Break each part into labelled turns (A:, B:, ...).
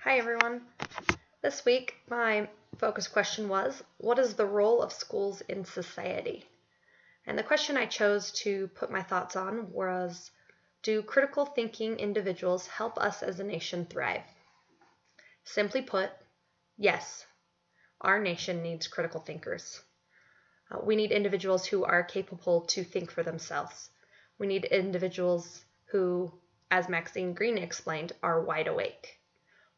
A: Hi everyone. This week my focus question was, what is the role of schools in society? And the question I chose to put my thoughts on was, do critical thinking individuals help us as a nation thrive? Simply put, yes, our nation needs critical thinkers. We need individuals who are capable to think for themselves. We need individuals who, as Maxine Greene explained, are wide awake.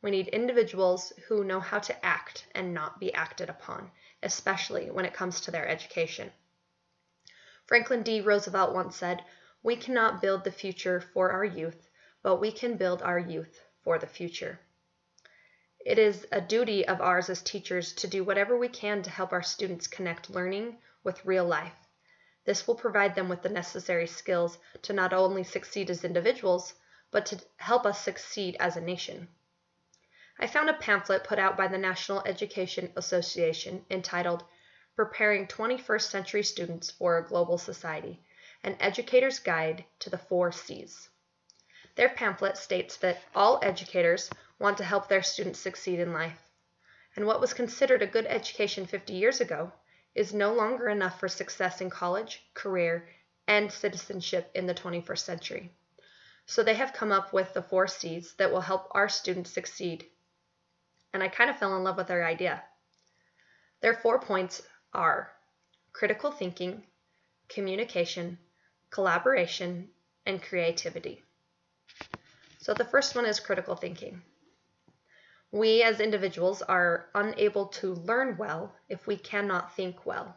A: We need individuals who know how to act and not be acted upon, especially when it comes to their education. Franklin D. Roosevelt once said, "We cannot build the future for our youth, but we can build our youth for the future." It is a duty of ours as teachers to do whatever we can to help our students connect learning with real life. This will provide them with the necessary skills to not only succeed as individuals, but to help us succeed as a nation. I found a pamphlet put out by the National Education Association entitled "Preparing 21st Century Students for a Global Society: An Educator's Guide to the 4 C's." Their pamphlet states that all educators want to help their students succeed in life, and what was considered a good education 50 years ago is no longer enough for success in college, career, and citizenship in the 21st century. So they have come up with the 4 C's that will help our students succeed. And I kind of fell in love with their idea. Their 4 points are critical thinking, communication, collaboration, and creativity. So the first one is critical thinking. We as individuals are unable to learn well if we cannot think well.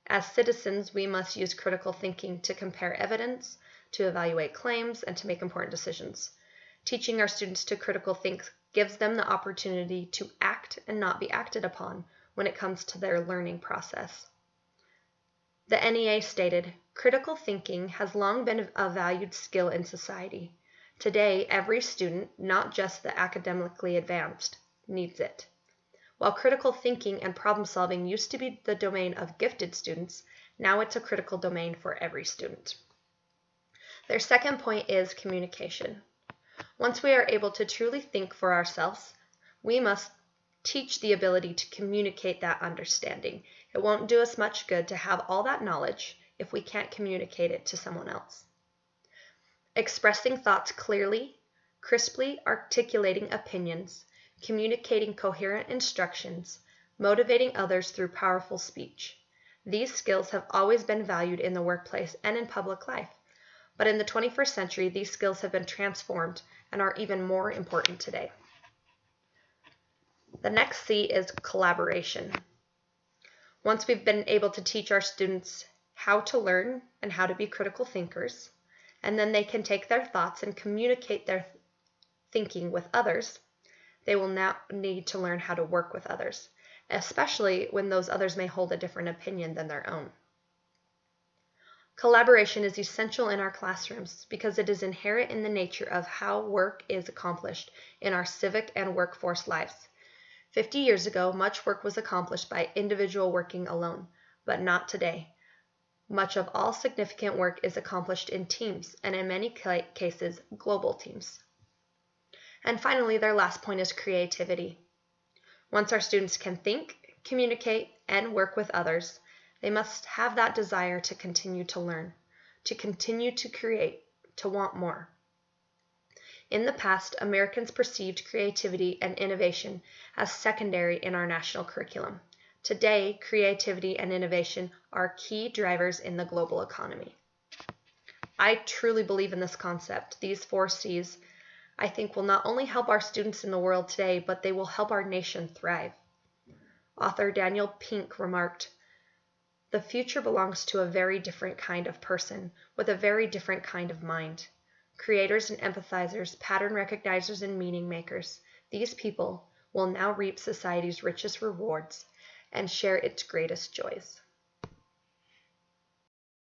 A: As citizens, we must use critical thinking to compare evidence, to evaluate claims, and to make important decisions. Teaching our students to critical think gives them the opportunity to act and not be acted upon when it comes to their learning process. The NEA stated, "Critical thinking has long been a valued skill in society. Today, every student, not just the academically advanced, needs it." While critical thinking and problem solving used to be the domain of gifted students, now it's a critical domain for every student. Their second point is communication. Once we are able to truly think for ourselves, we must teach the ability to communicate that understanding. It won't do us much good to have all that knowledge if we can't communicate it to someone else. Expressing thoughts clearly, crisply articulating opinions, communicating coherent instructions, motivating others through powerful speech. These skills have always been valued in the workplace and in public life. But in the 21st century, these skills have been transformed and are even more important today. The next C is collaboration. Once we've been able to teach our students how to learn and how to be critical thinkers, and then they can take their thoughts and communicate their thinking with others, they will now need to learn how to work with others, especially when those others may hold a different opinion than their own. Collaboration is essential in our classrooms because it is inherent in the nature of how work is accomplished in our civic and workforce lives. 50 years ago, much work was accomplished by individual working alone, but not today. Much of all significant work is accomplished in teams, and in many cases, global teams. And finally, their last point is creativity. Once our students can think, communicate, and work with others, they must have that desire to continue to learn, to continue to create, to want more. In the past, Americans perceived creativity and innovation as secondary in our national curriculum. Today, creativity and innovation are key drivers in the global economy. I truly believe in this concept. These 4 C's, I think, will not only help our students in the world today, but they will help our nation thrive. Author Daniel Pink remarked, "The future belongs to a very different kind of person with a very different kind of mind. Creators and empathizers, pattern recognizers and meaning makers, these people will now reap society's richest rewards and share its greatest joys."